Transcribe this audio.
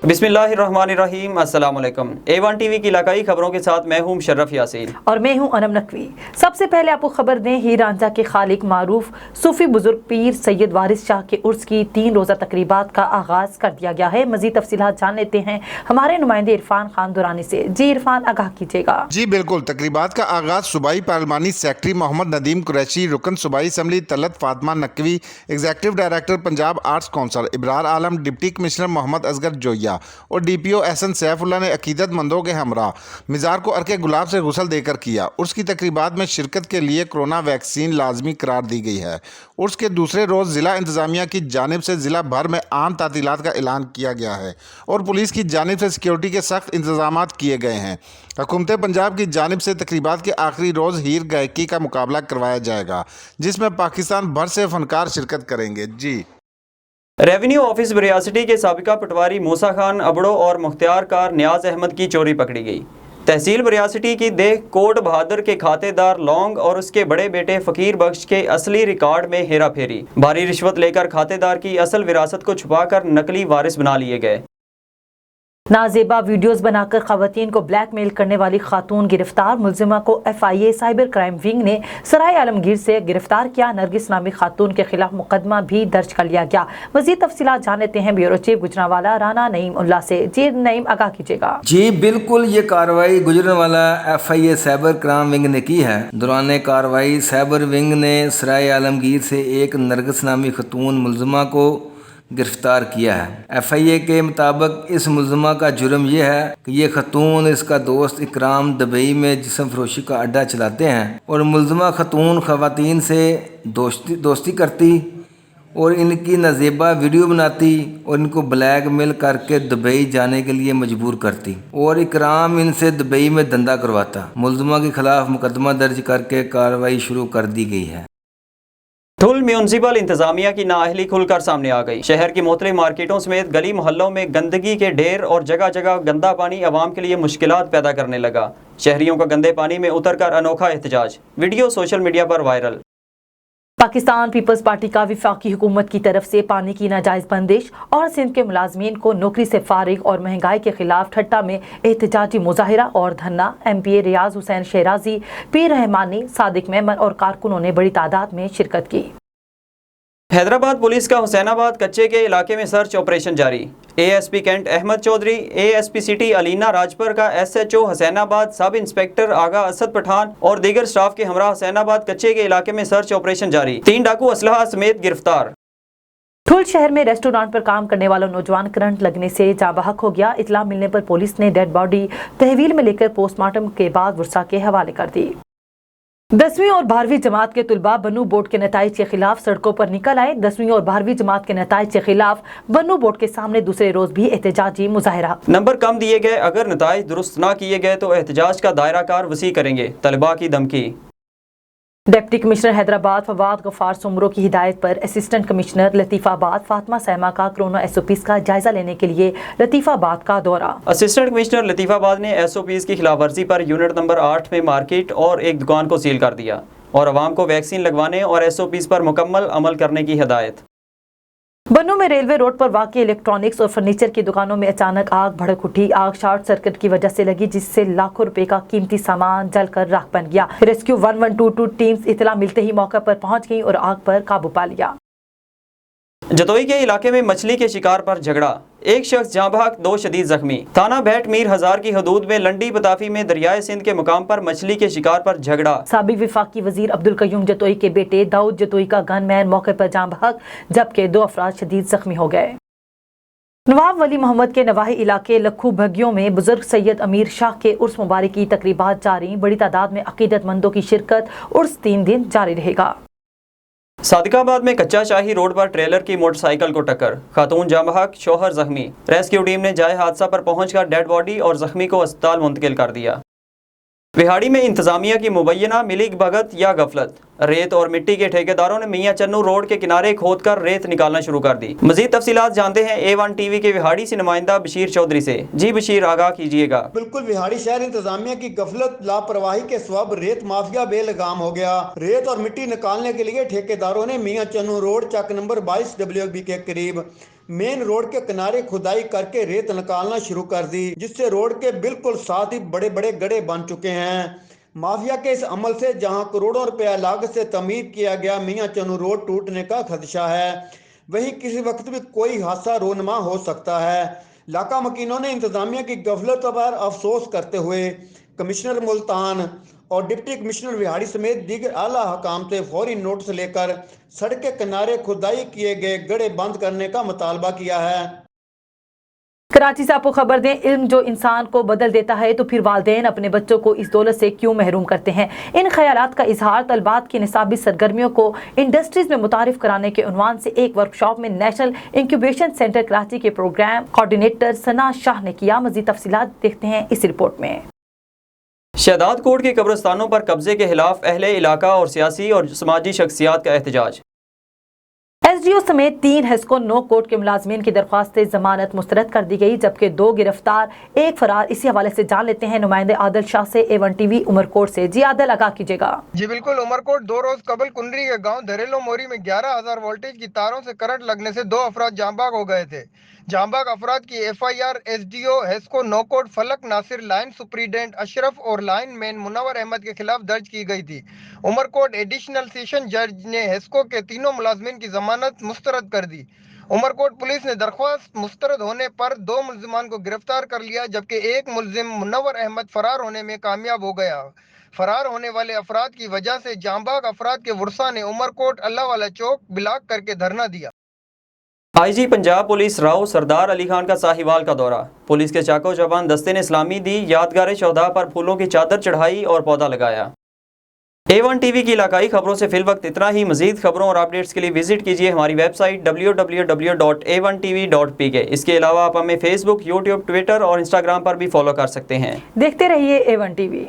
बिस्मिल्लाहिर्रहमानिर्रहीम। अस्सलाम वालेकुम। A1 टीवी की इलाकाई खबरों के साथ मैं हूं मुशर्रफ यासीन और मैं हूं अनम नकवी। सबसे पहले आपको खबर दें, हीर रांझा के खालिक मारूफ सूफी बुजुर्ग पीर सैयद वारिस शाह के उर्स की 3 रोज़ा तकरीबात का आगाज कर दिया गया है। मजीद तफसीलात जान लेते हैं हमारे नुमाइंदे इरफान खान दुरानी से। जी इरफान, आगाह कीजिएगा। जी बिल्कुल, तकरीबात का आगाज सूबाई पार्लिमानी सेक्रेटरी मोहम्मद नदीम कुरैशी, रुकन सूबाई assembly Talat Fatima Naqvi, executive director Punjab Arts Council Ibrar Alam, deputy commissioner Mohammad Asghar Joya और DPO एहसन सैफुल्लाह ने अकीदतमंदों के हमरा मिज़ार को अर्के गुलाब से गुसल देकर किया। उर्स की तकरीबात में शिरकत के लिए कोरोना वैक्सीन लाजमी करार दी गई है। उर्स के दूसरे रोज़ ज़िला इंतज़ामिया की जानिब से ज़िला भर में आम तातीलात का ऐलान किया गया है और पुलिस की जानिब से सिक्योरिटी के सख्त इंतजाम किए गए हैं। हुकूमत पंजाब की जानिब से तकरीबात के आखिरी रोज़ हीर गायकी का मुकाबला करवाया जाएगा, जिसमें पाकिस्तान भर से फ़नकार शिरकत करेंगे। जी रेवेन्यू ऑफिस रियासती के साबिका पटवारी मूसा खान अबड़ो और मुख्तियार कार नियाज अहमद की चोरी पकड़ी गई। तहसील रियासती की देह कोट बहादुर के खातेदार लौंग और उसके बड़े बेटे फ़कीर बख्श के असली रिकॉर्ड में हेरा फेरी। भारी रिश्वत लेकर खातेदार की असल विरासत को छुपाकर नकली वारिस बना लिए गए। नाजेबा वीडियोस बनाकर खवातीन को ब्लैकमेल करने वाली खातून गिरफ्तार। मुलजिमा को FIA साइबर क्राइम विंग ने सराय आलमगीर से गिरफ्तार किया। नरगिस नामी खातून के खिलाफ मुकदमा भी दर्ज कर लिया गया। मजीद तफसीलात जान लेते हैं ब्यूरो चीफ गुजरांवाला राना नईम उल्लाह से। जी नईम, आगाह कीजिएगा। जी बिल्कुल, ये कार्रवाई Gujranwala FIA cyber crime wing ने की है। दौरान कार्रवाई साइबर विंग ने सराय आलमगीर से एक नरगिस नामी खातून मुलजिमा को गिरफ्तार किया है। FIA के मुताबिक इस मुलजिमा का जुर्म यह है कि ये खतून इसका दोस्त इकराम दुबई में जिस्म फरोशी का अड्डा चलाते हैं और मुलजिमा खतून खवातीन से दोस्ती करती और इनकी नाजेबा वीडियो बनाती और इनको ब्लैकमेल करके दुबई जाने के लिए मजबूर करती और इकराम इनसे दुबई में धंधा करवाता। मुलजिमा के खिलाफ मुकदमा दर्ज करके कार्रवाई शुरू कर दी गई है। ठुल म्यूनसिपल इंतजामिया की नाअहली खुलकर सामने आ गई। शहर की मुख्तलिफ मार्केटों समेत गली मोहल्लों में गंदगी के ढेर और जगह जगह गंदा पानी आवाम के लिए मुश्किलात पैदा करने लगा। शहरियों का गंदे पानी में उतरकर अनोखा एहतजाज, वीडियो सोशल मीडिया पर वायरल। पाकिस्तान पीपल्स पार्टी का वफाकी हुकूमत की तरफ से पानी की नाजायज बंदिश और सिंध के मुलाजमीन को नौकरी से फारिग और महंगाई के खिलाफ ठट्टा में एहतजाजी मुजाहिरा और धरना। MPA रियाज हुसैन शेराजी, पीर रहमानी, सादिक मेमन और कारकुनों ने बड़ी तादाद में शिरकत की। हैदराबाद पुलिस का हुसैनाबाद कच्चे के इलाके में सर्च ऑपरेशन जारी। ASP cantt Ahmed Chaudhry, ASP city Alina Rajpar का SHO हुसैनाबाद, सब इंस्पेक्टर आगा असद पठान और दीगर स्टाफ के हमरा हुसैनाबाद कच्चे के इलाके में सर्च ऑपरेशन जारी। 3 डाकू असलहा समेत गिरफ्तार। ठुल शहर में रेस्टोरेंट पर काम करने वाला नौजवान करंट लगने से जाँ बहक हो गया। इतला मिलने पर पुलिस ने डेड बॉडी तहवील में लेकर पोस्टमार्टम के बाद वर्षा के हवाले कर दी। 10वीं और 12वीं जमात के तुलबा बन्नू बोर्ड के नताइज के खिलाफ सड़कों पर निकल आए। 10वीं और 12वीं जमात के नताइज के खिलाफ बन्नू बोर्ड के सामने दूसरे रोज भी एहतजाजी मुजाहिरा। नंबर कम दिए गए, अगर नताइज दुरुस्त ना किए गए तो एहतजाज का दायरा कार वसी करेंगे, तलबा की धमकी। डिप्टी कमिश्नर हैदराबाद फवाद गफार सुमरो की हिदायत पर असिस्टेंट कमिश्नर लतीफ़ाबाद फातिमा सैमा का कोरोना SOPs का जायजा लेने के लिए लतीफ़ाबाद का दौरा। असिस्टेंट कमिश्नर लतीफ़ाबाद ने SOPs की खिलाफवर्जी पर यूनिट नंबर 8 में मार्केट और एक दुकान को सील कर दिया और आवाम को वैक्सीन लगवाने और SOPs पर मुकम्मल अमल करने की हिदायत। बन्नू में रेलवे रोड पर वाक़ई इलेक्ट्रॉनिक्स और फर्नीचर की दुकानों में अचानक आग भड़क उठी। आग शॉर्ट सर्किट की वजह से लगी, जिससे लाखों रुपए का कीमती सामान जलकर राख बन गया। रेस्क्यू 1122 टीम्स इतला मिलते ही मौके पर पहुंच गई और आग पर काबू पा लिया। जतोई के इलाके में मछली के शिकार पर झगड़ा, एक शख्स जाँ बहक, 2 शदीद जख्मी। थाना बैट मीर हजार की हदूद में लंडी बताफी में दरियाए सिंध के मुकाम पर मछली के शिकार पर झगड़ा। साबिक वफाकी वजीर अब्दुल कयूम जतोई के बेटे दाऊद जतोई का गनमैन मौके पर जाँ बहक, जबकि 2 अफराद शदीद जख्मी हो गए। नवाब वली मोहम्मद के नवाही इलाके लखू भगियों में बुजुर्ग सैयद अमीर शाह के उर्स मुबारक की तकरीबात जारी। बड़ी तादाद में अकीदतमंदों की शिरकत। उर्स 3 दिन जारी रहेगा। सादिकाबाद में कच्चा शाही रोड पर ट्रेलर की मोटरसाइकिल को टक्कर, खातून जाँ बहक, शोहर जख्मी। रेस्क्यू टीम ने जाए हादसा पर पहुंचकर डेड बॉडी और जख्मी को अस्पताल मुंतकिल कर दिया। विहाड़ी में इंतजामिया की मुबैना मिलीक भगत या गफलत, रेत और मिट्टी के ठेकेदारों ने मियां चन्नू रोड के किनारे खोदकर रेत निकालना शुरू कर दी। मजीद तफसीलात जानते हैं A1 टीवी के विहाड़ी से नुमाइंदा बशीर चौधरी से। जी बशीर, आगाह कीजिएगा। बिल्कुल, विहाड़ी शहर इंतजामिया की गफलत लापरवाही के सबब रेत माफिया बेलगाम हो गया। रेत और मिट्टी निकालने के लिए ठेकेदारों ने मियां चन्नू रोड चक नंबर 22 WB के करीब मेन रोड के किनारे खुदाई करके रेत निकालना शुरू कर दी, जिससे रोड के बिल्कुल साथ ही बड़े बड़े गड्ढे बन चुके हैं। माफिया के इस अमल से जहां करोड़ों रुपया लागत से तमीर किया गया मियां चन्नू रोड टूटने का खदशा है, वहीं किसी वक्त भी कोई हादसा रोनमा हो सकता है। इलाका मकीनों ने इंतजामिया की गफलत पर अफसोस करते हुए कमिश्नर मुल्तान और डिप्टी कमिश्नर विहाड़ी समेत दीगर आला हकाम से फौरी नोटिस लेकर सड़क के किनारे खुदाई किए गए गड्ढे बंद करने का मुतालबा किया है। कराची से आपको खबर दें, इल्म जो इंसान को बदल देता है तो फिर वालिदैन अपने बच्चों को इस दौलत से क्यों महरूम करते हैं। इन ख्यालात का इजहार तलबात की निसाबी सरगर्मियों को इंडस्ट्रीज में मुतारिफ कराने के उन्वान से एक वर्कशॉप में नेशनल इंक्यूबेशन सेंटर कराची के प्रोग्राम कोऑर्डिनेटर सना शाह ने किया। मज़ीद तफसीलात देखते हैं इस रिपोर्ट में। शहदाद कोट के कब्रिस्तानों पर कब्जे के खिलाफ अहले इलाका और सियासी और समाजी शख्सियात का एहतजाज। एसडीओ समेत 3 हेस्को नो कोर्ट के मुलाजमीन की दरख्वास्त जमानत मुस्तरद कर दी गई, जबकि 2 गिरफ्तार, 1 फरार। इसी हवाले से जान लेते हैं नुमाइंदे आदिल शाह से A1 TV उमरकोट से। जी आदिल, आगाह कीजिएगा। जी बिल्कुल, उमरकोट 2 रोज कबल कुंडरी के गांव धरेलो मोरी में 11,000 वोल्टेज की तारों से करंट लगने से 2 अफराद जांबाग हो गए थे। जांबाग अफराद की FIR एसडीओ हेस्को नौकोट फलक नासिर, लाइन सुप्रीडेंट अशरफ और लाइन मैन मुनव्वर अहमद के खिलाफ दर्ज की गई थी। उमरकोट एडिशनल सेशन जज ने हेस्को के तीनों मुलाजमीन की जमानत मुस्तरद कर दी। उमरकोट पुलिस ने दरख्वास्त मुस्तरद होने पर 2 मुलजिमान को गिरफ्तार कर लिया, जबकि 1 मुलजिम मुनव्वर अहमद फरार होने में कामयाब हो गया। फरार होने वाले अफराद की वजह से जांबाग अफराद के वर्सा ने उमरकोट अल्लाह वाला चौक ब्लॉक करके धरना दिया। IG पंजाब पुलिस राव सरदार अली खान का साहिवाल का दौरा। पुलिस के चाको जवान दस्ते ने इस्लामी दी, यादगार शोहदा पर फूलों की चादर चढ़ाई और पौधा लगाया। A1 TV की इलाकाई खबरों से फिलवक्त इतना ही। मजीद खबरों और अपडेट्स के लिए विजिट कीजिए हमारी वेबसाइट www.a1tv.pk। इसके अलावा आप हमें फेसबुक, यूट्यूब, ट्विटर और इंस्टाग्राम पर भी फॉलो कर सकते हैं। देखते रहिए A1 TV।